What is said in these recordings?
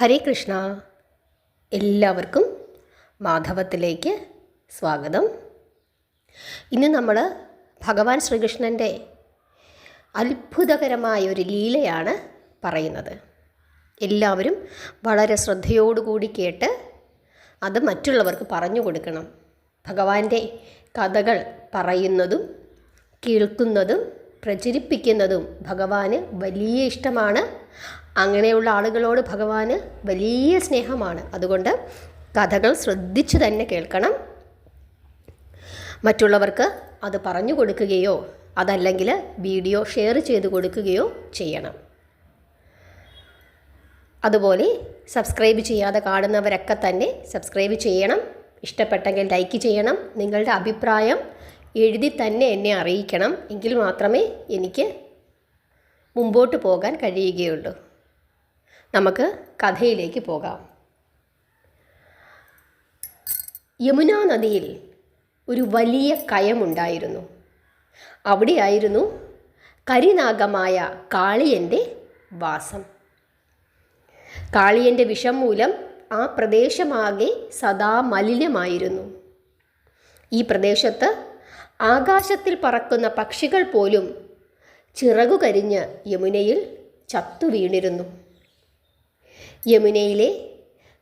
ഹരേ കൃഷ്ണ. എല്ലാവർക്കും മാധവത്തിലേക്ക് സ്വാഗതം. ഇന്ന് നമ്മൾ ഭഗവാൻ ശ്രീകൃഷ്ണൻ്റെ അത്ഭുതകരമായ ഒരു ലീലയാണ് പറയുന്നത്. എല്ലാവരും വളരെ ശ്രദ്ധയോടുകൂടി കേട്ട് അത് മറ്റുള്ളവർക്ക് പറഞ്ഞു കൊടുക്കണം. ഭഗവാന്റെ കഥകൾ പറയുന്നതും കേൾക്കുന്നതും പ്രചരിപ്പിക്കുന്നതും ഭഗവാന് വലിയ ഇഷ്ടമാണ്. അങ്ങനെയുള്ള ആളുകളോട് ഭഗവാന് വലിയ സ്നേഹമാണ്. അതുകൊണ്ട് കഥകൾ ശ്രദ്ധിച്ചു തന്നെ കേൾക്കണം. മറ്റുള്ളവർക്ക് അത് പറഞ്ഞു കൊടുക്കുകയോ അതല്ലെങ്കിൽ വീഡിയോ ഷെയർ ചെയ്ത് കൊടുക്കുകയോ ചെയ്യണം. അതുപോലെ സബ്സ്ക്രൈബ് ചെയ്യാതെ കാണുന്നവരൊക്കെ തന്നെ സബ്സ്ക്രൈബ് ചെയ്യണം. ഇഷ്ടപ്പെട്ടെങ്കിൽ ലൈക്ക് ചെയ്യണം. നിങ്ങളുടെ അഭിപ്രായം എഴുതി തന്നെ എന്നെ അറിയിക്കണം. എങ്കിൽ മാത്രമേ എനിക്ക് മുമ്പോട്ട് പോകാൻ കഴിയുകയുള്ളൂ. നമുക്ക് കഥയിലേക്ക് പോകാം. യമുനാ നദിയിൽ ഒരു വലിയ കയമുണ്ടായിരുന്നു. അവിടെയായിരുന്നു കരിനാഗമായ കാളിയൻ്റെ വാസം. കാളിയൻ്റെ വിഷം മൂലം ആ പ്രദേശമാകെ സദാ മലിനമായിരുന്നു. ഈ പ്രദേശത്ത് ആകാശത്തിൽ പറക്കുന്ന പക്ഷികൾ പോലും ചിറകു കരിഞ്ഞ് യമുനയിൽ ചത്തു വീണിരുന്നു. യമുനയിലെ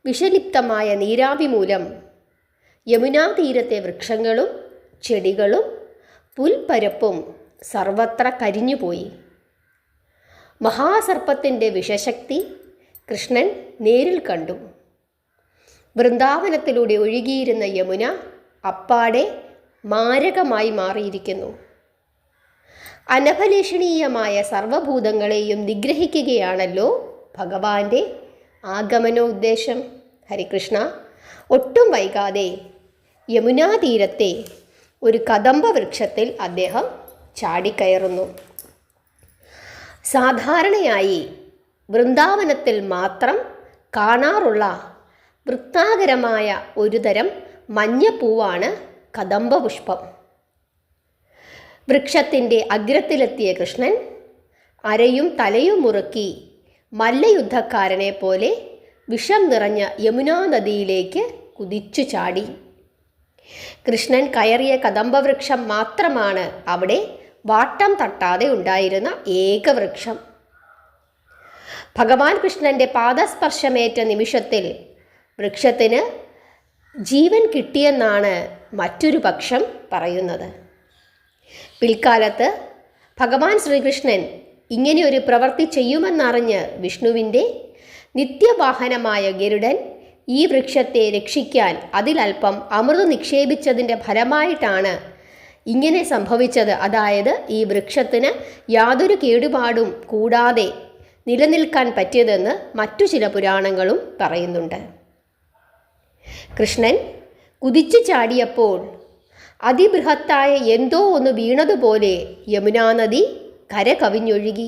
വിഷലിപ്തമായ നീരാവി മൂലം യമുനാ തീരത്തെ വൃക്ഷങ്ങളും ചെടികളും പുൽപ്പരപ്പും സർവത്ര കരിഞ്ഞുപോയി. മഹാസർപ്പത്തിൻ്റെ വിഷശക്തി കൃഷ്ണൻ നേരിൽ കണ്ടു. വൃന്ദാവനത്തിലൂടെ ഒഴുകിയിരുന്ന യമുന അപ്പാടെ മാരകമായി മാറിയിരിക്കുന്നു. അനഭലേഷണീയമായ സർവഭൂതങ്ങളെയും നിഗ്രഹിക്കുകയാണല്ലോ ഭഗവാന്റെ ആഗമനോദ്ദേശം. ഹരികൃഷ്ണ. ഒട്ടും വൈകാതെ യമുനാ തീരത്തെ ഒരു കദംബ വൃക്ഷത്തിൽ അദ്ദേഹം ചാടിക്കയറുന്നു. സാധാരണയായി വൃന്ദാവനത്തിൽ മാത്രം കാണാറുള്ള വൃത്താകരമായ ഒരുതരം മഞ്ഞപ്പൂവാണ് കദംബപുഷ്പം. വൃക്ഷത്തിൻ്റെ അഗ്രത്തിലെത്തിയ കൃഷ്ണൻ അരയും തലയും മുറുക്കി മല്ലയുദ്ധക്കാരനെ പോലെ വിഷം നിറഞ്ഞ യമുനാ നദിയിലേക്ക് കുതിച്ചു ചാടി. കൃഷ്ണൻ കയറിയ കദംബവൃക്ഷം മാത്രമാണ് അവിടെ വാട്ടം തട്ടാതെ ഉണ്ടായിരുന്ന ഏക വൃക്ഷം. ഭഗവാൻ കൃഷ്ണൻ്റെ പാദസ്പർശമേറ്റ നിമിഷത്തിൽ വൃക്ഷത്തിന് ജീവൻ കിട്ടിയെന്നാണ് മറ്റൊരു പക്ഷം പറയുന്നത്. പിൽക്കാലത്ത് ഭഗവാൻ ശ്രീകൃഷ്ണൻ ഇങ്ങനെയൊരു പ്രവൃത്തി ചെയ്യുമെന്നറിഞ്ഞ് വിഷ്ണുവിൻ്റെ നിത്യവാഹനമായ ഗരുഡൻ ഈ വൃക്ഷത്തെ രക്ഷിക്കാൻ അതിലൽപ്പം അമൃത് നിക്ഷേപിച്ചതിൻ്റെ ഫലമായിട്ടാണ് ഇങ്ങനെ സംഭവിച്ചത്. അതായത് ഈ വൃക്ഷത്തിന് യാതൊരു കേടുപാടും കൂടാതെ നിലനിൽക്കാൻ പറ്റിയതെന്ന് മറ്റു ചില പുരാണങ്ങളും പറയുന്നുണ്ട്. കൃഷ്ണൻ കുതിച്ചു ചാടിയപ്പോൾ അതിബൃഹത്തായ എന്തോ ഒന്ന് വീണതുപോലെ യമുനാ നദി കര കവിഞ്ഞൊഴുകി.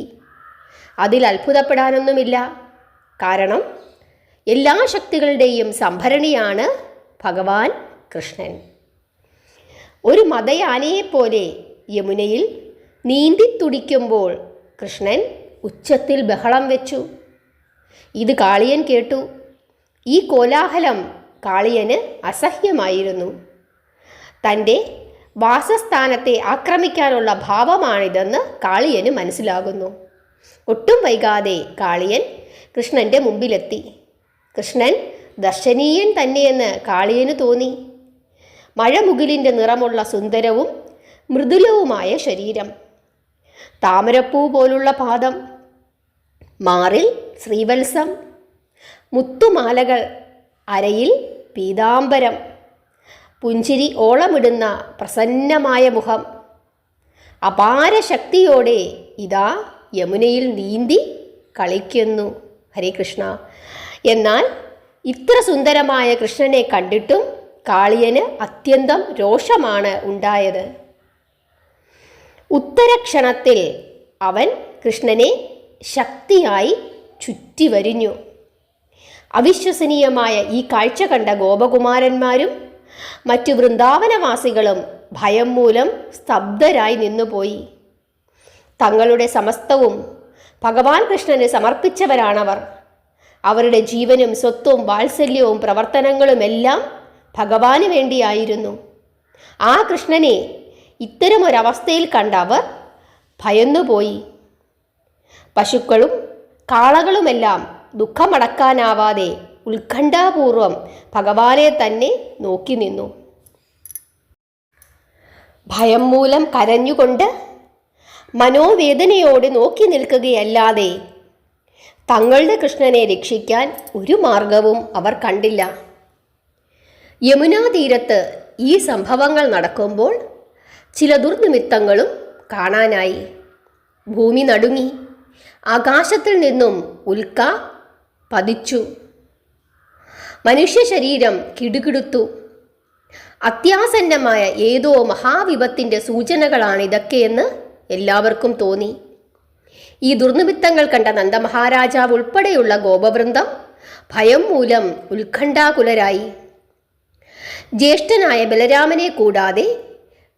അതിൽ അത്ഭുതപ്പെടാനൊന്നുമില്ല. കാരണം എല്ലാ ശക്തികളുടെയും സംഭരണിയാണ് ഭഗവാൻ കൃഷ്ണൻ. ഒരു മദയാനയെപ്പോലെ യമുനയിൽ നീന്തി തുടിക്കുമ്പോൾ കൃഷ്ണൻ ഉച്ചത്തിൽ ബഹളം വെച്ചു. ഇത് കാളിയൻ കേട്ടു. ഈ കോലാഹലം കാളിയന് അസഹ്യമായിരുന്നു. തൻ്റെ വാസസ്ഥാനത്തെ ആക്രമിക്കാനുള്ള ഭാവമാണിതെന്ന് കാളിയന് മനസ്സിലാകുന്നു. ഒട്ടും വൈകാതെ കാളിയൻ കൃഷ്ണൻ്റെ മുമ്പിലെത്തി. കൃഷ്ണൻ ദർശനീയൻ തന്നെയെന്ന് കാളിയന് തോന്നി. മഴമുകിലിൻ്റെ നിറമുള്ള സുന്ദരവും മൃദുലവുമായ ശരീരം, താമരപ്പൂ പോലുള്ള പാദം, മാറിൽ ശ്രീവത്സം, മുത്തുമാലകൾ, അരയിൽ പീതാംബരം, പുഞ്ചിരി ഓളമിടുന്ന പ്രസന്നമായ മുഖം. അപാര ശക്തിയോടെ ഇതാ യമുനയിൽ നീന്തി കളിക്കുന്നു. ഹരേ കൃഷ്ണ. എന്നാൽ ഇത്ര സുന്ദരമായ കൃഷ്ണനെ കണ്ടിട്ടും കാളിയന് അത്യന്തം രോഷമാണ് ഉണ്ടായത്. ഉത്തരക്ഷണത്തിൽ അവൻ കൃഷ്ണനെ ശക്തിയായി ചുറ്റി വരിഞ്ഞു. അവിശ്വസനീയമായ ഈ കാഴ്ച കണ്ട ഗോപകുമാരന്മാരും മറ്റു വൃന്ദാവനവാസികളും ഭയം മൂലം സ്തബ്ധരായി നിന്നുപോയി. തങ്ങളുടെ സമസ്തവും ഭഗവാൻ കൃഷ്ണന് സമർപ്പിച്ചവരാണവർ. അവരുടെ ജീവനും സ്വത്തും വാത്സല്യവും പ്രവർത്തനങ്ങളുമെല്ലാം ഭഗവാന് വേണ്ടിയായിരുന്നു. ആ കൃഷ്ണനെ ഇത്തരമൊരവസ്ഥയിൽ കണ്ട അവർ ഭയന്നുപോയി. പശുക്കളും കാളകളുമെല്ലാം ദുഃഖമടക്കാനാവാതെ ഉത്കണ്ഠാപൂർവം ഭഗവാനെ തന്നെ നോക്കി നിന്നു. ഭയം മൂലം കരഞ്ഞുകൊണ്ട് മനോവേദനയോടെ നോക്കി നിൽക്കുകയല്ലാതെ തങ്ങളുടെ കൃഷ്ണനെ രക്ഷിക്കാൻ ഒരു മാർഗവും അവർ കണ്ടില്ല. യമുനാ തീരത്ത് ഈ സംഭവങ്ങൾ നടക്കുമ്പോൾ ചില ദുർനിമിത്തങ്ങളും കാണാനായി. ഭൂമി നടുങ്ങി, ആകാശത്തിൽ നിന്നും ഉൽക്ക പതിച്ചു, മനുഷ്യ ശരീരം കിടുകിടുത്തു. അത്യാസന്നമായ ഏതോ മഹാവിപത്തിൻ്റെ സൂചനകളാണിതൊക്കെയെന്ന് എല്ലാവർക്കും തോന്നി. ഈ ദുർനിമിത്തങ്ങൾ കണ്ട നന്ദമഹാരാജാവ് ഉൾപ്പെടെയുള്ള ഗോപവൃന്ദം ഭയം മൂലം ഉത്കണ്ഠാകുലരായി. ജ്യേഷ്ഠനായ ബലരാമനെ കൂടാതെ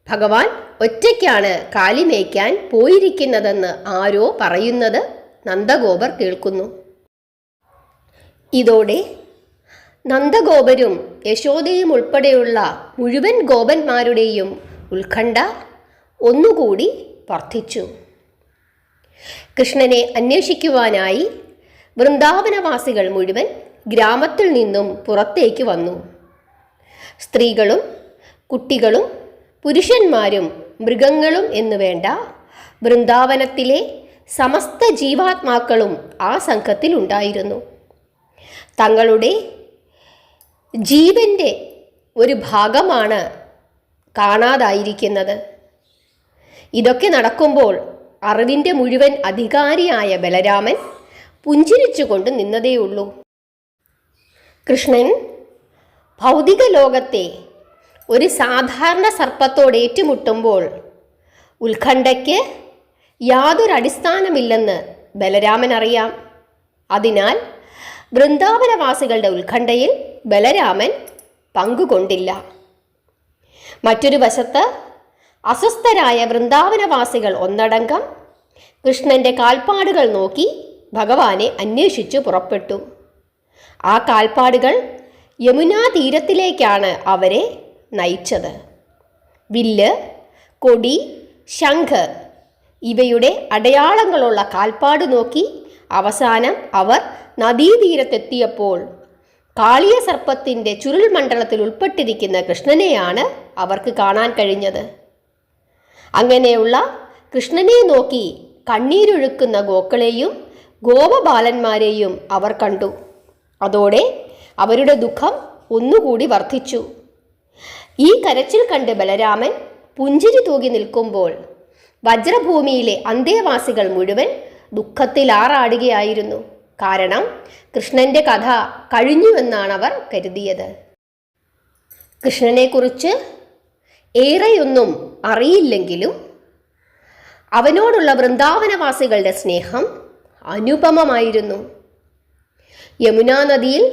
ഭഗവാൻ ഒറ്റയ്ക്കാണ് കാലിമേയ്ക്കാൻ പോയിരിക്കുന്നതെന്ന് ആരോ പറയുന്നത് നന്ദഗോപർ കേൾക്കുന്നു. ഇതോടെ നന്ദഗോപരും യശോദയും ഉൾപ്പെടെയുള്ള മുഴുവൻ ഗോപന്മാരുടെയും ഉത്കണ്ഠ ഒന്നുകൂടി വർദ്ധിച്ചു. കൃഷ്ണനെ അന്വേഷിക്കുവാനായി വൃന്ദാവനവാസികൾ മുഴുവൻ ഗ്രാമത്തിൽ നിന്നും പുറത്തേക്ക് വന്നു. സ്ത്രീകളും കുട്ടികളും പുരുഷന്മാരും മൃഗങ്ങളും എന്നുവേണ്ട വൃന്ദാവനത്തിലെ സമസ്ത ജീവാത്മാക്കളും ആ സംഘത്തിൽ ഉണ്ടായിരുന്നു. തങ്ങളുടെ ജീവൻ്റെ ഒരു ഭാഗമാണ് കാണാതായിരിക്കുന്നത്. ഇതൊക്കെ നടക്കുമ്പോൾ അറിവിൻ്റെ മുഴുവൻ അധികാരിയായ ബലരാമൻ പുഞ്ചിരിച്ചുകൊണ്ട് നിന്നതേയുള്ളൂ. കൃഷ്ണൻ ഭൗതിക ലോകത്തെ ഒരു സാധാരണ സർപ്പത്തോട് ഏറ്റുമുട്ടുമ്പോൾ ഉത്കണ്ഠയ്ക്ക് യാതൊരടിസ്ഥാനമില്ലെന്ന് ബലരാമൻ അറിയാം. അതിനാൽ വൃന്ദാവനവാസികളുടെ ഉത്കണ്ഠയിൽ ബലരാമൻ പങ്കുകൊണ്ടില്ല. മറ്റൊരു വശത്ത് അസ്വസ്ഥരായ വൃന്ദാവനവാസികൾ ഒന്നടങ്കം കൃഷ്ണൻ്റെ കാൽപ്പാടുകൾ നോക്കി ഭഗവാനെ അന്വേഷിച്ചു പുറപ്പെട്ടു. ആ കാൽപ്പാടുകൾ യമുനാ തീരത്തിലേക്കാണ് അവരെ നയിച്ചത്. വില്ല്, കൊടി, ശംഖ് ഇവയുടെ അടയാളങ്ങളുള്ള കാൽപ്പാട് നോക്കി അവസാനം അവർ നദീതീരത്തെത്തിയപ്പോൾ കാളിയ സർപ്പത്തിൻ്റെ ചുരുൾ മണ്ഡലത്തിൽ ഉൾപ്പെട്ടിരിക്കുന്ന കൃഷ്ണനെയാണ് അവർക്ക് കാണാൻ കഴിഞ്ഞത്. അങ്ങനെയുള്ള കൃഷ്ണനെ നോക്കി കണ്ണീരൊഴുക്കുന്ന ഗോക്കളെയും ഗോപബാലന്മാരെയും അവർ കണ്ടു. അതോടെ അവരുടെ ദുഃഖം ഒന്നുകൂടി വർദ്ധിച്ചു. ഈ കരച്ചിൽ കണ്ട് ബലരാമൻ പുഞ്ചിരി തൂകി നിൽക്കുമ്പോൾ വജ്രഭൂമിയിലെ അന്തേവാസികൾ മുഴുവൻ ദുഃഖത്തിൽ ആറാടുകയായിരുന്നു. കാരണം കൃഷ്ണൻ്റെ കഥ കഴിഞ്ഞുവെന്നാണ് അവർ കരുതിയത്. കൃഷ്ണനെക്കുറിച്ച് ഏറെയൊന്നും അറിയില്ലെങ്കിലും അവനോടുള്ള വൃന്ദാവനവാസികളുടെ സ്നേഹം അനുപമമായിരുന്നു. യമുനാ നദിയിൽ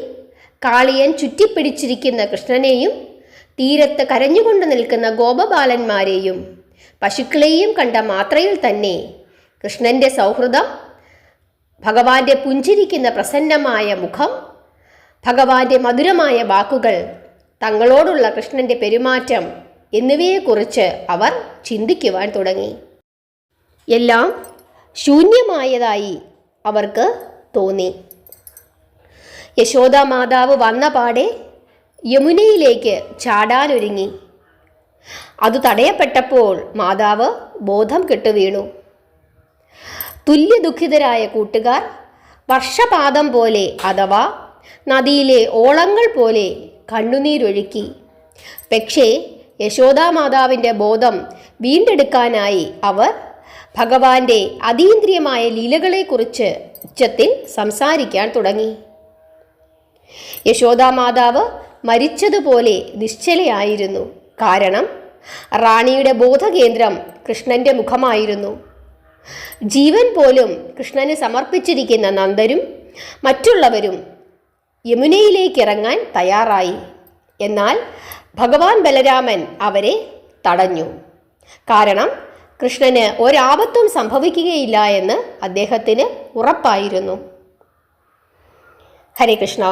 കാളിയൻ ചുറ്റിപ്പിടിച്ചിരിക്കുന്ന കൃഷ്ണനെയും തീരത്ത് കരഞ്ഞുകൊണ്ട് നിൽക്കുന്ന ഗോപബാലന്മാരെയും പശുക്കളെയും കണ്ട മാത്രയിൽ തന്നെ കൃഷ്ണൻ്റെ സൗഹൃദം, ഭഗവാന്റെ പുഞ്ചിരിക്കുന്ന പ്രസന്നമായ മുഖം, ഭഗവാന്റെ മധുരമായ വാക്കുകൾ, തങ്ങളോടുള്ള കൃഷ്ണൻ്റെ പെരുമാറ്റം എന്നിവയെക്കുറിച്ച് അവർ ചിന്തിക്കുവാൻ തുടങ്ങി. എല്ലാം ശൂന്യമായതായി അവർക്ക് തോന്നി. യശോദാ മാതാവ് വന്ന പാടെ യമുനയിലേക്ക് ചാടാനൊരുങ്ങി. അത് തടയപ്പെട്ടപ്പോൾ മാതാവ് ബോധം കെട്ടുവീണു. തുല്യ ദുഃഖിതരായ കൂട്ടുകാർ വർഷപാതം പോലെ അഥവാ നദിയിലെ ഓളങ്ങൾ പോലെ കണ്ണുനീരൊഴുക്കി. പക്ഷേ യശോദാമാതാവിൻ്റെ ബോധം വീണ്ടെടുക്കാനായി അവർ ഭഗവാന്റെ അതീന്ദ്രിയമായ ലീലകളെക്കുറിച്ച് ഉച്ചത്തിൽ സംസാരിക്കാൻ തുടങ്ങി. യശോദാമാതാവ് മരിച്ചതുപോലെ നിശ്ചലയായിരുന്നു. കാരണം റാണിയുടെ ബോധകേന്ദ്രം കൃഷ്ണൻ്റെ മുഖമായിരുന്നു. ജീവൻ പോലും കൃഷ്ണന് സമർപ്പിച്ചിരിക്കുന്ന നന്ദരും മറ്റുള്ളവരും യമുനയിലേക്ക് ഇറങ്ങാൻ തയ്യാറായി. എന്നാൽ ഭഗവാൻ ബലരാമൻ അവരെ തടഞ്ഞു. കാരണം കൃഷ്ണന് ഒരാപത്തും സംഭവിക്കുകയില്ല എന്ന് അദ്ദേഹത്തിന് ഉറപ്പായിരുന്നു. ഹരേ കൃഷ്ണ.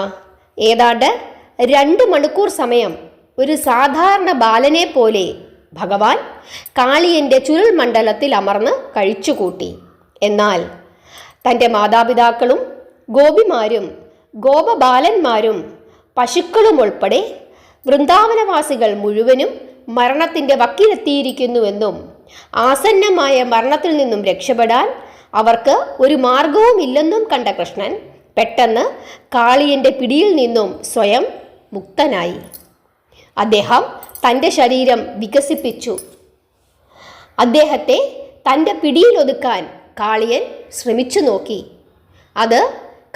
ഏതാണ്ട് 2 മണിക്കൂർ സമയം ഒരു സാധാരണ ബാലനെ പോലെ ഭഗവാൻ കാളിയൻ്റെ ചുരുൾ മണ്ഡലത്തിൽ അമർന്ന് കഴിച്ചുകൂട്ടി. എന്നാൽ തൻ്റെ മാതാപിതാക്കളും ഗോപിമാരും ഗോപബാലന്മാരും പശുക്കളും ഉൾപ്പെടെ വൃന്ദാവനവാസികൾ മുഴുവനും മരണത്തിൻ്റെ വക്കിലെത്തിയിരിക്കുന്നുവെന്നും ആസന്നമായ മരണത്തിൽ നിന്നും രക്ഷപ്പെടാൻ അവർക്ക് ഒരു മാർഗവുമില്ലെന്നും കണ്ട കൃഷ്ണൻ പെട്ടെന്ന് കാളിയൻ്റെ പിടിയിൽ നിന്നും സ്വയം മുക്തനായി. അദ്ദേഹം തൻ്റെ ശരീരം വികസിപ്പിച്ചു. അദ്ദേഹത്തെ തൻ്റെ പിടിയിലൊതുക്കാൻ കാളിയൻ ശ്രമിച്ചു നോക്കി. അത്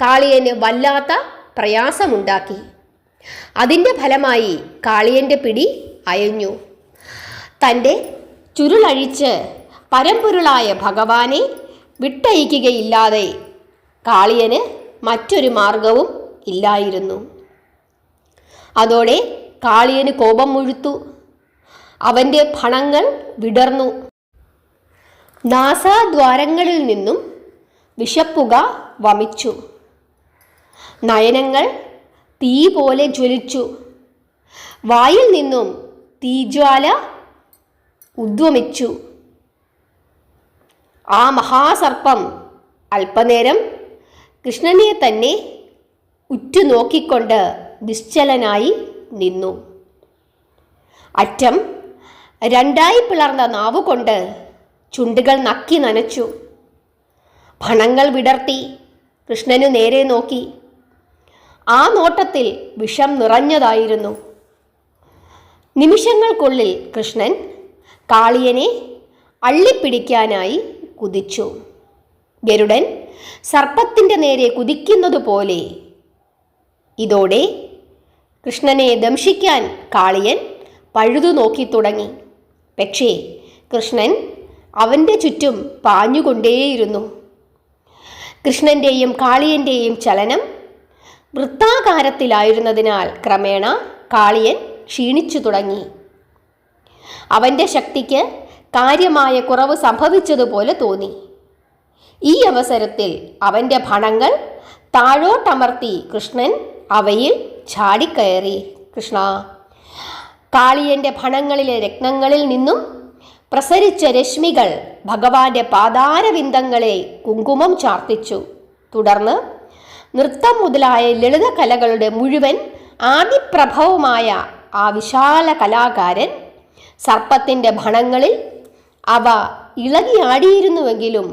കാളിയന് വല്ലാത്ത പ്രയാസമുണ്ടാക്കി. അതിൻ്റെ ഫലമായി കാളിയൻ്റെ പിടി അയഞ്ഞു. തൻ്റെ ചുരുളഴിച്ച് പരമ്പൊരുളായ ഭഗവാനെ വിട്ടയക്കുകയില്ലാതെ കാളിയന് മറ്റൊരു മാർഗവും ഇല്ലായിരുന്നു. അതോടെ കാളിയന് കോപം മുഴുത്തു. അവൻ്റെ ഫണങ്ങൾ വിടർന്നു. നാസാദ്വാരങ്ങളിൽ നിന്നും വിഷപ്പുക വമിച്ചു. നയനങ്ങൾ തീ പോലെ ജ്വലിച്ചു. വായിൽ നിന്നും തീജ്വാല ഉദ്വമിച്ചു. ആ മഹാസർപ്പം അല്പനേരം കൃഷ്ണനെ തന്നെ ഉറ്റുനോക്കിക്കൊണ്ട് നിശ്ചലനായി നിന്നു. അറ്റം 2 പിളർന്ന നാവുകൊണ്ട് ചുണ്ടുകൾ നക്കി നനച്ചു. ഫണങ്ങൾ വിടർത്തി കൃഷ്ണനു നേരെ നോക്കി. ആ നോട്ടത്തിൽ വിഷം നിറഞ്ഞതായിരുന്നു. നിമിഷങ്ങൾക്കുള്ളിൽ കൃഷ്ണൻ കാളിയനെ അള്ളിപ്പിടിക്കാനായി കുതിച്ചു. ഗരുഡൻ സർപ്പത്തിൻ്റെ നേരെ കുതിക്കുന്നത് പോലെ. ഇതോടെ കൃഷ്ണനെ ദംശിക്കാൻ കാളിയൻ പഴുതു നോക്കി തുടങ്ങി. പക്ഷേ കൃഷ്ണൻ അവൻ്റെ ചുറ്റും പാഞ്ഞുകൊണ്ടേയിരുന്നു. കൃഷ്ണൻ്റെയും കാളിയൻ്റെയും ചലനം വൃത്താകാരത്തിലായിരുന്നതിനാൽ ക്രമേണ കാളിയൻ ക്ഷീണിച്ചു തുടങ്ങി. അവൻ്റെ ശക്തിക്ക് കാര്യമായ കുറവ് സംഭവിച്ചതുപോലെ തോന്നി. ഈ അവസരത്തിൽ അവൻ്റെ ഫണങ്ങൾ താഴോട്ടമർത്തി കൃഷ്ണൻ അവയിൽ ചാടിക്കയറി. കൃഷ്ണ. കാളിയൻ്റെ ഫണങ്ങളിലെ രത്നങ്ങളിൽ നിന്നും പ്രസരിച്ച രശ്മികൾ ഭഗവാന്റെ പാതാരവിന്ദങ്ങളെ കുങ്കുമം ചാർത്തിച്ചു. തുടർന്ന് നൃത്തം മുതലായ ലളിത കലകളുടെ മുഴുവൻ ആദിപ്രഭവമായ ആ വിശാല കലാകാരൻ സർപ്പത്തിൻ്റെ ഫണങ്ങളിൽ അവ ഇളകിയാടിയിരുന്നുവെങ്കിലും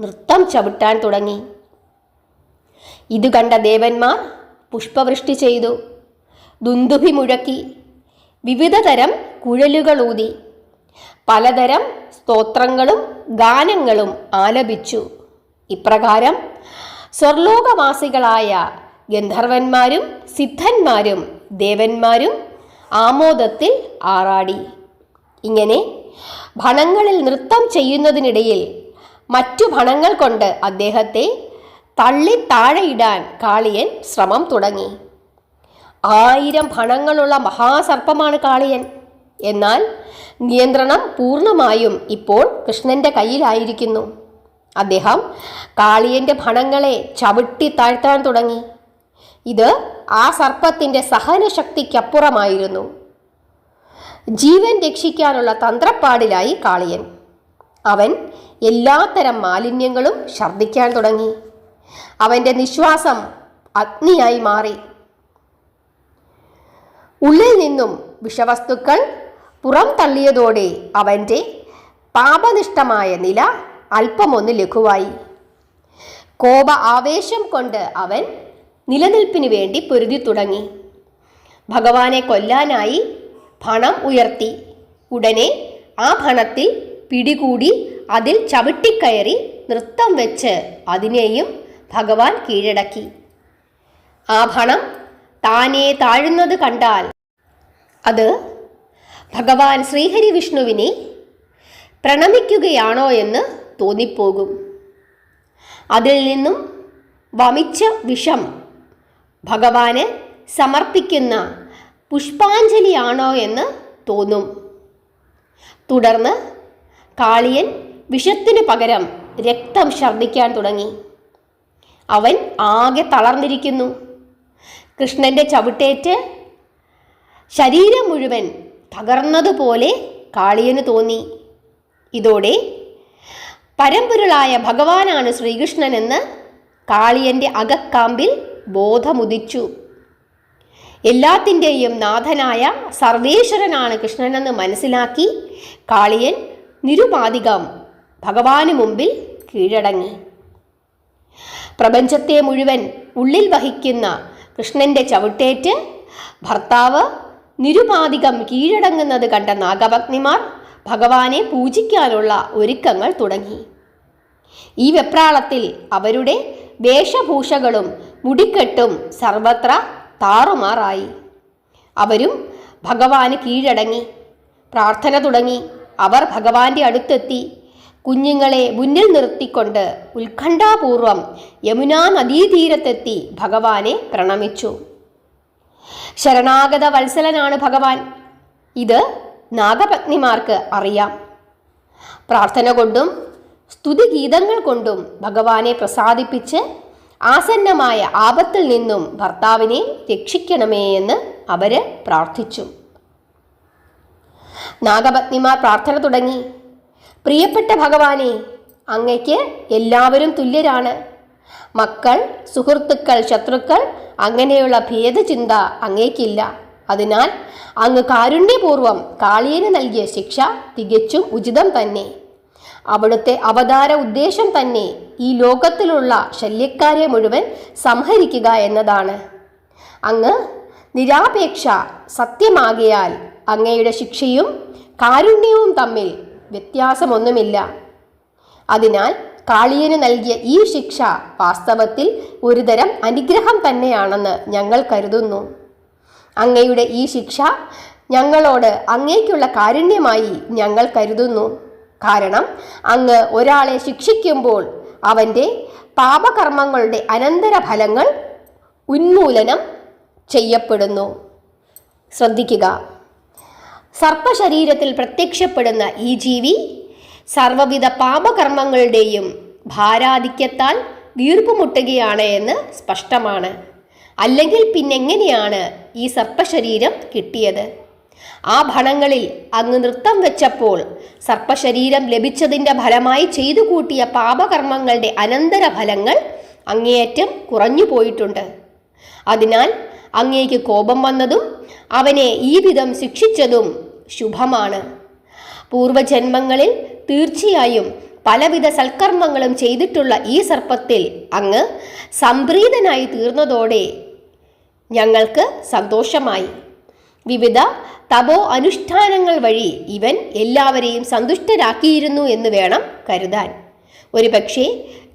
നൃത്തം ചവിട്ടാൻ തുടങ്ങി. ഇത് കണ്ട ദേവന്മാർ പുഷ്പവൃഷ്ടി ചെയ്തു. ദുന്ദുഭി മുഴക്കി. വിവിധ തരം കുഴലുകളൂതി. പലതരം സ്തോത്രങ്ങളും ഗാനങ്ങളും ആലപിച്ചു. ഇപ്രകാരം സ്വർലോകവാസികളായ ഗന്ധർവന്മാരും സിദ്ധന്മാരും ദേവന്മാരും ആമോദത്തിൽ ആറാടി. ഇങ്ങനെ ഭണങ്ങളിൽ നൃത്തം ചെയ്യുന്നതിനിടയിൽ മറ്റു ഭണങ്ങൾ കൊണ്ട് അദ്ദേഹത്തെ തള്ളി താഴെയിടാൻ കാളിയൻ ശ്രമം തുടങ്ങി. 1000 ഭണങ്ങളുള്ള മഹാസർപ്പമാണ് കാളിയൻ. എന്നാൽ നിയന്ത്രണം പൂർണ്ണമായും ഇപ്പോൾ കൃഷ്ണൻ്റെ കയ്യിലായിരിക്കുന്നു. അദ്ദേഹം കാളിയൻ്റെ ഭണങ്ങളെ ചവിട്ടി താഴ്ത്താൻ തുടങ്ങി. ഇത് ആ സർപ്പത്തിൻ്റെ സഹനശക്തിക്കപ്പുറമായിരുന്നു. ജീവൻ രക്ഷിക്കാനുള്ള തന്ത്രപ്പാടിലായി കാളിയൻ. അവൻ എല്ലാത്തരം മാലിന്യങ്ങളും ഛർദ്ദിക്കാൻ തുടങ്ങി. അവൻ്റെ നിശ്വാസം അഗ്നിയായി മാറി. ഉള്ളിൽ നിന്നും വിഷവസ്തുക്കൾ പുറം തള്ളിയതോടെ അവൻ്റെ പാപനിഷ്ഠമായ നില അല്പമൊന്ന് ലഘുവായി. കോപ ആവേശം കൊണ്ട് അവൻ നിലനിൽപ്പിന് വേണ്ടി പൊരുതി തുടങ്ങി. ഭഗവാനെ കൊല്ലാനായി ഫണം ഉയർത്തി. ഉടനെ ആ ഫണത്തിൽ പിടികൂടി അതിൽ ചവിട്ടിക്കയറി നൃത്തം വെച്ച് അതിനെയും ഭഗവാൻ കീഴടക്കി. ആ ഫണം താനേ താഴുന്നത് കണ്ടാൽ അത് ഭഗവാൻ ശ്രീഹരി വിഷ്ണുവിനെ പ്രണമിക്കുകയാണോ എന്ന് തോന്നിപ്പോകും. അതിൽ നിന്നും വമിച്ച വിഷം ഭഗവാന് സമർപ്പിക്കുന്ന പുഷ്പാഞ്ജലിയാണോ എന്ന് തോന്നും. തുടർന്ന് കാളിയൻ വിഷത്തിനു പകരം രക്തം ഛർദ്ദിക്കാൻ തുടങ്ങി. അവൻ ആകെ തളർന്നിരിക്കുന്നു. കൃഷ്ണൻ്റെ ചവിട്ടേറ്റ് ശരീരം മുഴുവൻ തകർന്നതുപോലെ കാളിയന് തോന്നി. ഇതോടെ പരമ്പൊരുളായ ഭഗവാനാണ് ശ്രീകൃഷ്ണനെന്ന് കാളിയൻ്റെ അകക്കാമ്പിൽ ബോധമുദിച്ചു. എല്ലാത്തിൻ്റെയും നാഥനായ സർവേശ്വരനാണ് കൃഷ്ണനെന്ന് മനസ്സിലാക്കി കാളിയൻ നിരുപാധികം ഭഗവാന് മുമ്പിൽ കീഴടങ്ങി. പ്രപഞ്ചത്തെ മുഴുവൻ ഉള്ളിൽ വഹിക്കുന്ന കൃഷ്ണൻ്റെ ചവിട്ടേറ്റ് ഭർത്താവ് നിരുപാധികം കീഴടങ്ങുന്നത് കണ്ട നാഗപത്നിമാർ ഭഗവാനെ പൂജിക്കാനുള്ള ഒരുക്കങ്ങൾ തുടങ്ങി. ഈ വെപ്രാളത്തിൽ അവരുടെ വേഷഭൂഷകളും മുടിക്കെട്ടും സർവത്ര താറുമാറായി. അവരും ഭഗവാന് കീഴടങ്ങി പ്രാർത്ഥന തുടങ്ങി. അവർ ഭഗവാന്റെ അടുത്തെത്തി കുഞ്ഞുങ്ങളെ മുന്നിൽ നിർത്തിക്കൊണ്ട് ഉത്കണ്ഠാപൂർവം യമുനാ നദീതീരത്തെത്തി ഭഗവാനെ പ്രണമിച്ചു. ശരണാഗത വത്സലനാണ് ഭഗവാൻ. ഇത് നാഗപത്നിമാർക്ക് അറിയാം. പ്രാർത്ഥന കൊണ്ടും സ്തുതിഗീതങ്ങൾ കൊണ്ടും ഭഗവാനെ പ്രസാദിപ്പിച്ച് ആസന്നമായ ആപത്തിൽ നിന്നും ഭർത്താവിനെ രക്ഷിക്കണമേ എന്ന് അവര് പ്രാർത്ഥിച്ചു. നാഗപത്നിമാർ പ്രാർത്ഥന തുടങ്ങി. പ്രിയപ്പെട്ട ഭഗവാനെ, അങ്ങയ്ക്ക് എല്ലാവരും തുല്യരാണ്. മക്കൾ, സുഹൃത്തുക്കൾ, ശത്രുക്കൾ അങ്ങനെയുള്ള ഭേദചിന്ത അങ്ങേക്കില്ല. അതിനാൽ അങ്ങ് കാരുണ്യപൂർവം കാളിയന് നൽകിയ ശിക്ഷ തികച്ചും ഉചിതം തന്നെ. അവിടുത്തെ അവതാര ഉദ്ദേശം തന്നെ ഈ ലോകത്തിലുള്ള ശല്യക്കാരെ മുഴുവൻ സംഹരിക്കുക എന്നതാണ്. അങ്ങ് നിരാപേക്ഷ സത്യമാകിയാൽ അങ്ങയുടെ ശിക്ഷയും കാരുണ്യവും തമ്മിൽ വ്യത്യാസമൊന്നുമില്ല. അതിനാൽ കാളിയന് നൽകിയ ഈ ശിക്ഷ വാസ്തവത്തിൽ ഒരുതരം അനുഗ്രഹം തന്നെയാണെന്ന് ഞങ്ങൾ കരുതുന്നു. അങ്ങയുടെ ഈ ശിക്ഷ ഞങ്ങളോട് അങ്ങേക്കുള്ള കാരുണ്യമായി ഞങ്ങൾ കരുതുന്നു. കാരണം അങ്ങ് ഒരാളെ ശിക്ഷിക്കുമ്പോൾ അവൻ്റെ പാപകർമ്മങ്ങളുടെ അനന്തരഫലങ്ങൾ ഉന്മൂലനം ചെയ്യപ്പെടുന്നു. ശ്രദ്ധിക്കുക, സർപ്പശരീരത്തിൽ പ്രത്യക്ഷപ്പെടുന്ന ഈ ജീവി സർവവിധ പാപകർമ്മങ്ങളുടെയും ഭാരാധിക്യത്താൽ വീർപ്പുമുട്ടുകയാണ് എന്ന് സ്പഷ്ടമാണ്. അല്ലെങ്കിൽ പിന്നെങ്ങനെയാണ് ഈ സർപ്പശരീരം കിട്ടിയത്? ആ ഭണങ്ങളിൽ അങ്ങ് നൃത്തം വെച്ചപ്പോൾ സർപ്പശരീരം ലഭിച്ചതിൻ്റെ ഫലമായി ചെയ്തു കൂട്ടിയ പാപകർമ്മങ്ങളുടെ അനന്തരഫലങ്ങൾ അങ്ങേയറ്റം കുറഞ്ഞു പോയിട്ടുണ്ട്. അതിനാൽ അങ്ങേക്ക് കോപം വന്നതും അവനെ ഈ വിധം ശിക്ഷിച്ചതും ശുഭമാണ്. പൂർവജന്മങ്ങളിൽ തീർച്ചയായും പലവിധ സൽക്കർമ്മങ്ങളും ചെയ്തിട്ടുള്ള ഈ സർപ്പത്തിൽ അങ്ങ് സംപ്രീതനായി തീർന്നതോടെ ഞങ്ങൾക്ക് സന്തോഷമായി. വിവിധ തപോ അനുഷ്ഠാനങ്ങൾ വഴി ഇവൻ എല്ലാവരെയും സന്തുഷ്ടരാക്കിയിരുന്നു എന്ന് വേണം കരുതാൻ. ഒരുപക്ഷെ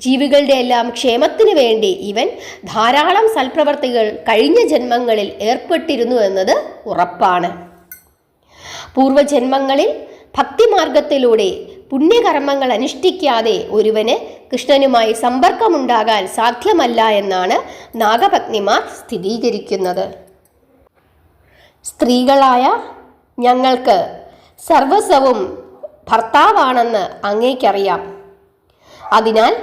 ജീവികളുടെ എല്ലാം ക്ഷേമത്തിന് വേണ്ടി ഇവൻ ധാരാളം സൽപ്രവർത്തികൾ കഴിഞ്ഞ ജന്മങ്ങളിൽ ഏർപ്പെട്ടിരുന്നു എന്നത് ഉറപ്പാണ്. പൂർവജന്മങ്ങളിൽ ഭക്തിമാർഗത്തിലൂടെ പുണ്യകർമ്മങ്ങൾ അനുഷ്ഠിക്കാതെ ഒരുവന് കൃഷ്ണനുമായി സമ്പർക്കമുണ്ടാകാൻ സാധ്യമല്ല എന്നാണ് നാഗപത്നിമാർ സ്ഥിരീകരിക്കുന്നത്. സ്ത്രീകളായ ഞങ്ങൾക്ക് സർവസ്വവും ഭർത്താവാണെന്ന് അങ്ങേക്കറിയാം. അതിനാൽ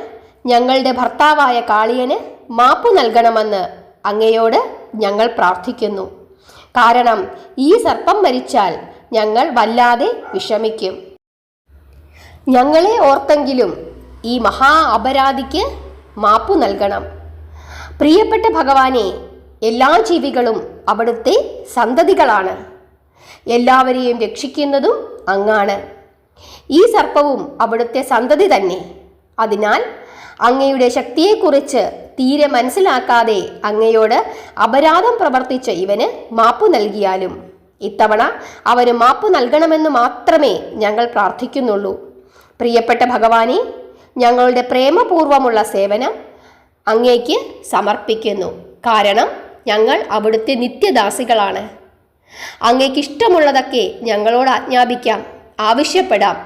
ഞങ്ങളുടെ ഭർത്താവായ കാളിയന് മാപ്പു നൽകണമെന്ന് അങ്ങയോട് ഞങ്ങൾ പ്രാർത്ഥിക്കുന്നു. കാരണം ഈ സർപ്പം മരിച്ചാൽ ഞങ്ങൾ വല്ലാതെ വിഷമിക്കും. ഞങ്ങളെ ഓർത്തെങ്കിലും ഈ മഹാ അപരാധിക്ക് മാപ്പു നൽകണം. പ്രിയപ്പെട്ട ഭഗവാനെ, എല്ലാ ജീവികളും അവിടുത്തെ സന്തതികളാണ്. എല്ലാവരെയും രക്ഷിക്കുന്നതും അങ്ങാണ്. ഈ സർപ്പവും അവിടുത്തെ സന്തതി തന്നെ. അതിനാൽ അങ്ങയുടെ ശക്തിയെക്കുറിച്ച് തീരെ മനസ്സിലാക്കാതെ അങ്ങയോട് അപരാധം പ്രവർത്തിച്ച ഇവന് മാപ്പു നൽകിയാലും ഇത്തവണ അവന് മാപ്പു നൽകണമെന്ന് മാത്രമേ ഞങ്ങൾ പ്രാർത്ഥിക്കുന്നുള്ളൂ. പ്രിയപ്പെട്ട ഭഗവാനെ, ഞങ്ങളുടെ പ്രേമപൂർവമുള്ള സേവനം അങ്ങേക്ക് സമർപ്പിക്കുന്നു. കാരണം ഞങ്ങൾ അവിടുത്തെ നിത്യദാസികളാണ്. അങ്ങേക്ക് ഇഷ്ടമുള്ളതൊക്കെ ഞങ്ങളോട് ആജ്ഞാപിക്കാം, ആവശ്യപ്പെടാം.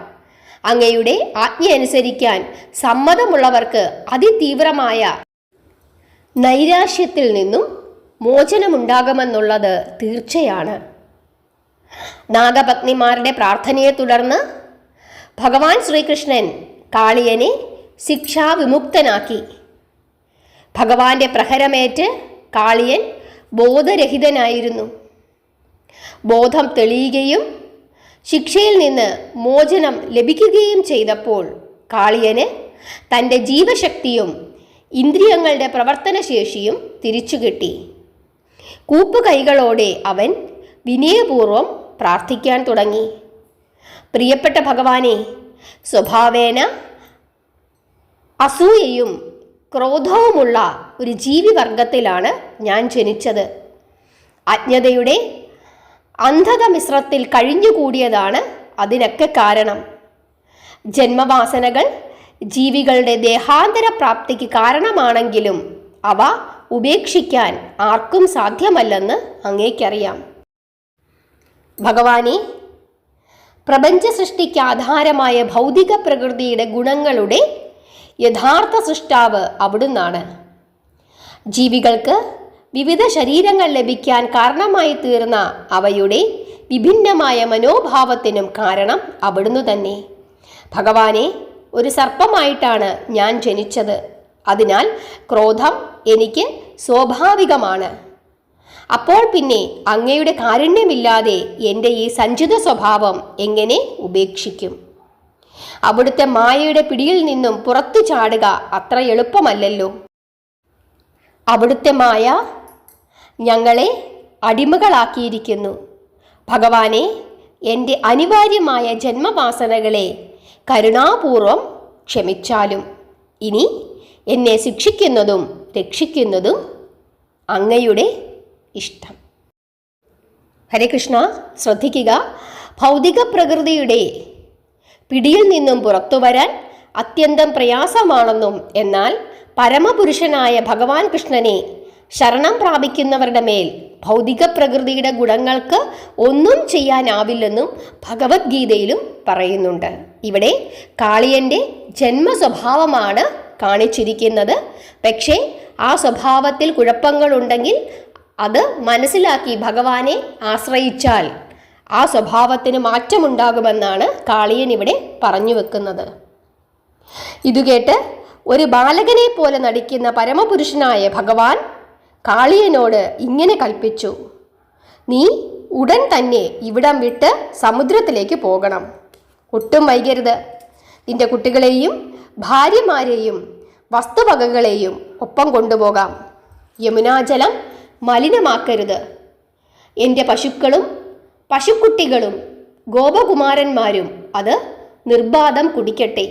അങ്ങയുടെ ആജ്ഞ അനുസരിക്കാൻ സമ്മതമുള്ളവർക്ക് അതിതീവ്രമായ നൈരാശ്യത്തിൽ നിന്നും മോചനമുണ്ടാകുമെന്നുള്ളത് തീർച്ചയാണ്. നാഗപത്നിമാരുടെ പ്രാർത്ഥനയെ തുടർന്ന് ഭഗവാൻ ശ്രീകൃഷ്ണൻ കാളിയനെ ശിക്ഷാവിമുക്തനാക്കി. ഭഗവാന്റെ പ്രഹരമേറ്റ് കാളിയൻ ബോധരഹിതനായിരുന്നു. ബോധം തെളിയുകയും ശിക്ഷയിൽ നിന്ന് മോചനം ലഭിക്കുകയും ചെയ്തപ്പോൾ കാളിയന് തൻ്റെ ജീവശക്തിയും ഇന്ദ്രിയങ്ങളുടെ പ്രവർത്തനശേഷിയും തിരിച്ചു കിട്ടി. കൂപ്പുകൈകളോടെ അവൻ വിനയപൂർവം പ്രാർത്ഥിക്കാൻ തുടങ്ങി. പ്രിയപ്പെട്ട ഭഗവാനെ, സ്വഭാവേന അസൂയയും ക്രോധവുമുള്ള ഒരു ജീവിവർഗത്തിലാണ് ഞാൻ ജനിച്ചത്. അജ്ഞതയുടെ അന്ധത മിശ്രത്തിൽ കഴിഞ്ഞുകൂടിയതാണ് അതിനൊക്കെ കാരണം. ജന്മവാസനകൾ ജീവികളുടെ ദേഹാന്തര പ്രാപ്തിക്ക് കാരണമാണെങ്കിലും അവ ഉപേക്ഷിക്കാൻ ആർക്കും സാധ്യമല്ലെന്ന് അങ്ങേക്കറിയാം. ഭഗവാനെ, പ്രപഞ്ച സൃഷ്ടിക്ക് ആധാരമായ ഭൗതിക പ്രകൃതിയുടെ ഗുണങ്ങളുടെ യഥാർത്ഥ സൃഷ്ടാവ് അവിടുന്നാണ്. ജീവികൾക്ക് വിവിധ ശരീരങ്ങൾ ലഭിക്കാൻ കാരണമായി തീർന്ന അവയുടെ വിഭിന്നമായ മനോഭാവത്തിനും കാരണം അവിടുന്ന് തന്നെ. ഭഗവാനെ, ഒരു സർപ്പമായിട്ടാണ് ഞാൻ ജനിച്ചത്. അതിനാൽ ക്രോധം എനിക്ക് സ്വാഭാവികമാണ്. അപ്പോൾ പിന്നെ അങ്ങയുടെ കാരുണ്യമില്ലാതെ എൻ്റെ ഈ സഞ്ചിത സ്വഭാവം എങ്ങനെ ഉപേക്ഷിക്കും? അവിടുത്തെ മായയുടെ പിടിയിൽ നിന്നും പുറത്തു ചാടുക അത്ര എളുപ്പമല്ലല്ലോ. അവിടുത്തെ മായ ഞങ്ങളെ അടിമകളാക്കിയിരിക്കുന്നു. ഭഗവാനെ, എൻ്റെ അനിവാര്യമായ ജന്മവാസനകളെ കരുണാപൂർവം ക്ഷമിച്ചാലും ഇനി എന്നെ ശിക്ഷിക്കുന്നതും രക്ഷിക്കുന്നതും അങ്ങയുടെ ഇഷ്ടം. ഹരേ കൃഷ്ണ. ശ്രദ്ധിക്കുക, ഭൗതിക പ്രകൃതിയുടെ പിടിയിൽ നിന്നും പുറത്തു വരാൻ അത്യന്തം പ്രയാസമാണെന്നും എന്നാൽ പരമപുരുഷനായ ഭഗവാൻ കൃഷ്ണനെ ശരണം പ്രാപിക്കുന്നവരുടെ മേൽ ഭൗതിക പ്രകൃതിയുടെ ഗുണങ്ങൾക്ക് ഒന്നും ചെയ്യാനാവില്ലെന്നും ഭഗവത്ഗീതയിലും പറയുന്നുണ്ട്. ഇവിടെ കാളിയൻ്റെ ജന്മസ്വഭാവമാണ് കാണിച്ചിരിക്കുന്നത്. പക്ഷേ ആ സ്വഭാവത്തിൽ കുഴപ്പങ്ങളുണ്ടെങ്കിൽ അത് മനസ്സിലാക്കി ഭഗവാനെ ആശ്രയിച്ചാൽ ആ സ്വഭാവത്തിന് മാറ്റമുണ്ടാകുമെന്നാണ് കാളിയൻ ഇവിടെ പറഞ്ഞു വെക്കുന്നത്. ഇതുകേട്ട് ഒരു ബാലകനെ പോലെ നടിക്കുന്ന പരമപുരുഷനായ ഭഗവാൻ കാളിയനോട് ഇങ്ങനെ കൽപ്പിച്ചു: നീ ഉടൻ തന്നെ ഇവിടം വിട്ട് സമുദ്രത്തിലേക്ക് പോകണം. ഒട്ടും വൈകരുത്. നിന്റെ കുട്ടികളെയും ഭാര്യമാരെയും വസ്തുവകകളെയും ഒപ്പം കൊണ്ടുപോകാം. യമുനാജലം മലിനമാക്കരുത്. എൻ്റെ പശുക്കളും പശുക്കുട്ടികളും ഗോപകുമാരന്മാരും അത് നിർബാധം കുടിക്കട്ടെ.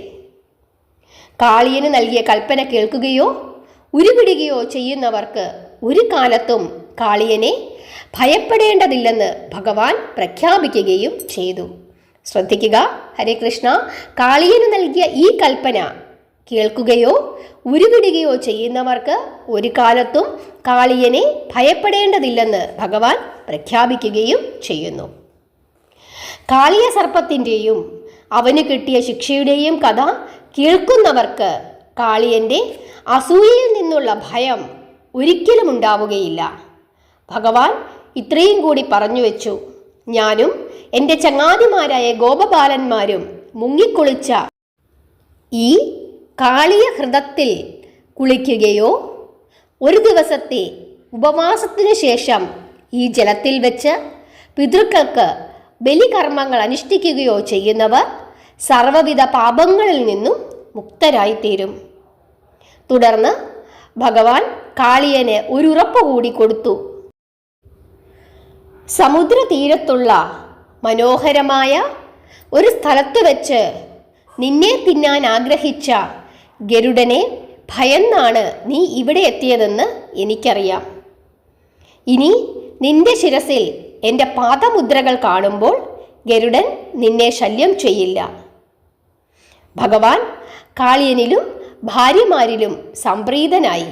കാളിയന് നൽകിയ കൽപ്പന കേൾക്കുകയോ ഉരുവിടുകയോ ചെയ്യുന്നവർക്ക് ഒരു കാലത്തും കാളിയനെ ഭയപ്പെടേണ്ടതില്ലെന്ന് ഭഗവാൻ പ്രഖ്യാപിക്കുകയും ചെയ്തു. ശ്രദ്ധിക്കുക, ഹരേ കൃഷ്ണ. കാളിയന് നൽകിയ ഈ കൽപ്പന കേൾക്കുകയോ ഉരുവിടുകയോ ചെയ്യുന്നവർക്ക് ഒരു കാലത്തും കാളിയനെ ഭയപ്പെടേണ്ടതില്ലെന്ന് ഭഗവാൻ പ്രഖ്യാപിക്കുകയും ചെയ്യുന്നു. കാളിയ സർപ്പത്തിൻ്റെയും അവന് കിട്ടിയ ശിക്ഷയുടെയും കഥ കേൾക്കുന്നവർക്ക് കാളിയൻ്റെ അസൂയയിൽ നിന്നുള്ള ഭയം ഒരിക്കലും ഉണ്ടാവുകയില്ല. ഭഗവാൻ ഇത്രയും കൂടി പറഞ്ഞു വെച്ചു: ഞാനും എൻ്റെ ചങ്ങാതിമാരായ ഗോപബാലന്മാരും മുങ്ങിക്കുളിച്ച ഈ കാളിയ ഹൃദത്തിൽ കുളിക്കുകയോ ഒരു ദിവസത്തെ ഉപവാസത്തിനു ശേഷം ഈ ജലത്തിൽ വെച്ച് പിതൃക്കൾക്ക് ബലികർമ്മങ്ങൾ അനുഷ്ഠിക്കുകയോ ചെയ്യുന്നവർ സർവ്വവിധ പാപങ്ങളിൽ നിന്നും മുക്തരായിത്തീരും. തുടർന്ന് ഭഗവാൻ കാളിയന് ഒരു ഉറപ്പ് കൂടി കൊടുത്തു: സമുദ്രതീരത്തുള്ള മനോഹരമായ ഒരു സ്ഥലത്ത് വെച്ച് നിന്നെ തിന്നാൻ ആഗ്രഹിച്ച ഗരുഡനെ ഭയന്നാണ് നീ ഇവിടെ എത്തിയതെന്ന് എനിക്കറിയാം. ഇനി നിന്റെ ശിരസിൽ എൻ്റെ പാദമുദ്രകൾ കാണുമ്പോൾ ഗരുഡൻ നിന്നെ ശല്യം ചെയ്യില്ല. ഭഗവാൻ കാളിയനിലും ഭാര്യമാരിലും സംപ്രീതനായി.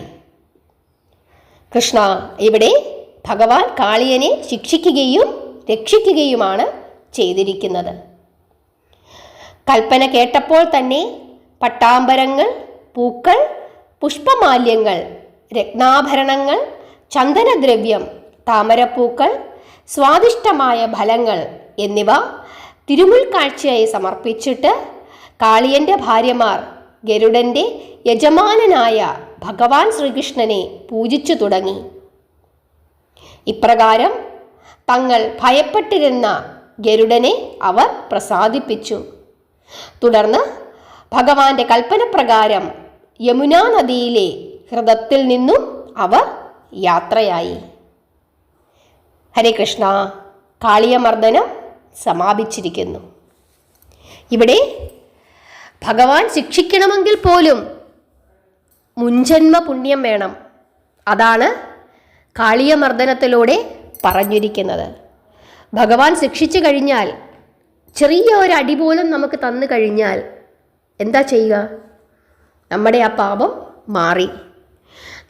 കൃഷ്ണ, ഇവിടെ ഭഗവാൻ കാളിയനെ ശിക്ഷിക്കുകയും രക്ഷിക്കുകയുമാണ് ചെയ്തിരിക്കുന്നത്. കൽപ്പന കേട്ടപ്പോൾ തന്നെ പട്ടാമ്പരങ്ങൾ, പൂക്കൾ, പുഷ്പമാല്യങ്ങൾ, രത്നാഭരണങ്ങൾ, ചന്ദനദ്രവ്യം, താമരപ്പൂക്കൾ, സ്വാദിഷ്ടമായ ഫലങ്ങൾ എന്നിവ തിരുമുൽക്കാഴ്ചയായി സമർപ്പിച്ചിട്ട് കാളിയൻ്റെ ഭാര്യമാർ ഗരുഡൻ്റെ യജമാനനായ ഭഗവാൻ ശ്രീകൃഷ്ണനെ പൂജിച്ചു തുടങ്ങി. ഇപ്രകാരം തങ്ങൾ ഭയപ്പെട്ടിരുന്ന ഗരുഡനെ അവർ പ്രസാദിപ്പിച്ചു. തുടർന്ന് ഭഗവാന്റെ കൽപ്പനപ്രകാരം യമുനാ നദിയിലെ ഹൃദത്തിൽ നിന്നും അവർ യാത്രയായി. ഹരേ കൃഷ്ണ. കാളിയമർദ്ദനം സമാപിച്ചിരിക്കുന്നു. ഇവിടെ ഭഗവാൻ ശിക്ഷിക്കണമെങ്കിൽ പോലും മുൻജന്മ പുണ്യം വേണം. അതാണ് കാളിയമർദ്ദനത്തിലൂടെ പറഞ്ഞിരിക്കുന്നത്. ഭഗവാൻ ശിക്ഷിച്ചു കഴിഞ്ഞാൽ, ചെറിയ ഒരു അടി പോലും നമുക്ക് തന്നു കഴിഞ്ഞാൽ എന്താ ചെയ്യുക? നമ്മുടെ ആ പാപം മാറി.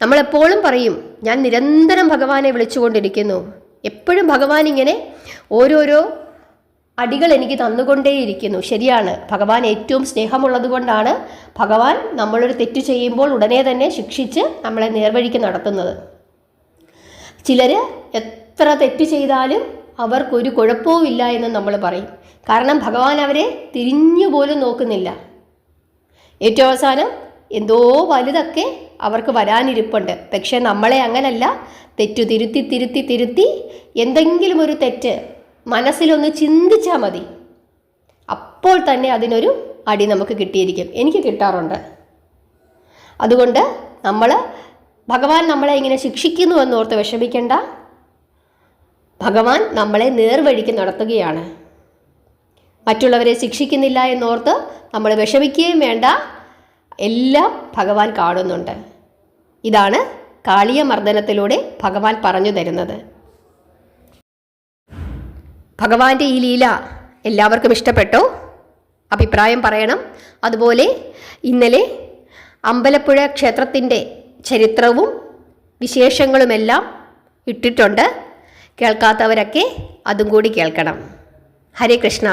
നമ്മളെപ്പോഴും പറയും, ഞാൻ നിരന്തരം ഭഗവാനെ വിളിച്ചുകൊണ്ടിരിക്കുന്നു, എപ്പോഴും ഭഗവാൻ ഇങ്ങനെ ഓരോരോ അടികൾ എനിക്ക് തന്നുകൊണ്ടേയിരിക്കുന്നു. ശരിയാണ്, ഭഗവാൻ ഏറ്റവും സ്നേഹമുള്ളത് കൊണ്ടാണ് ഭഗവാൻ നമ്മളൊരു തെറ്റ് ചെയ്യുമ്പോൾ ഉടനെ തന്നെ ശിക്ഷിച്ച് നമ്മളെ നേർവഴിക്ക് നടത്തുന്നത്. ചിലർ എത്ര തെറ്റ് ചെയ്താലും അവർക്കൊരു കുഴപ്പവും ഇല്ല എന്ന് നമ്മൾ പറയും. കാരണം ഭഗവാൻ അവരെ തിരിഞ്ഞു പോലും നോക്കുന്നില്ല. ഏറ്റവും അവസാനം എന്തോ വലുതൊക്കെ അവർക്ക് വരാനിരിപ്പുണ്ട്. പക്ഷെ നമ്മളെ അങ്ങനല്ല, തെറ്റു തിരുത്തി തിരുത്തി തിരുത്തി എന്തെങ്കിലും ഒരു തെറ്റ് മനസ്സിലൊന്ന് ചിന്തിച്ചാൽ മതി, അപ്പോൾ തന്നെ അതിനൊരു അടി നമുക്ക് കിട്ടിയിരിക്കും. എനിക്ക് കിട്ടാറുണ്ട്. അതുകൊണ്ട് ഭഗവാൻ നമ്മളെ ഇങ്ങനെ ശിക്ഷിക്കുന്നു എന്നോർത്ത് വിഷമിക്കേണ്ട. ഭഗവാൻ നമ്മളെ നേർവഴിക്ക് നടത്തുകയാണ്. മറ്റുള്ളവരെ ശിക്ഷിക്കുന്നില്ല എന്നോർത്ത് നമ്മൾ വിഷമിക്കുകയും വേണ്ട. എല്ലാം ഭഗവാൻ കാണുന്നുണ്ട്. ഇതാണ് കാളിയമർദ്ദനത്തിലൂടെ ഭഗവാൻ പറഞ്ഞു തരുന്നത്. ഭഗവാന്റെ ഈ ലീല എല്ലാവർക്കും ഇഷ്ടപ്പെട്ടോ? അഭിപ്രായം പറയണം. അതുപോലെ ഇന്നലെ അമ്പലപ്പുഴ ക്ഷേത്രത്തിൻ്റെ ചരിത്രവും വിശേഷങ്ങളുമെല്ലാം ഇട്ടിട്ടുണ്ട്. കേൾക്കാത്തവരൊക്കെ അതും കൂടി കേൾക്കണം. ഹരേ കൃഷ്ണ.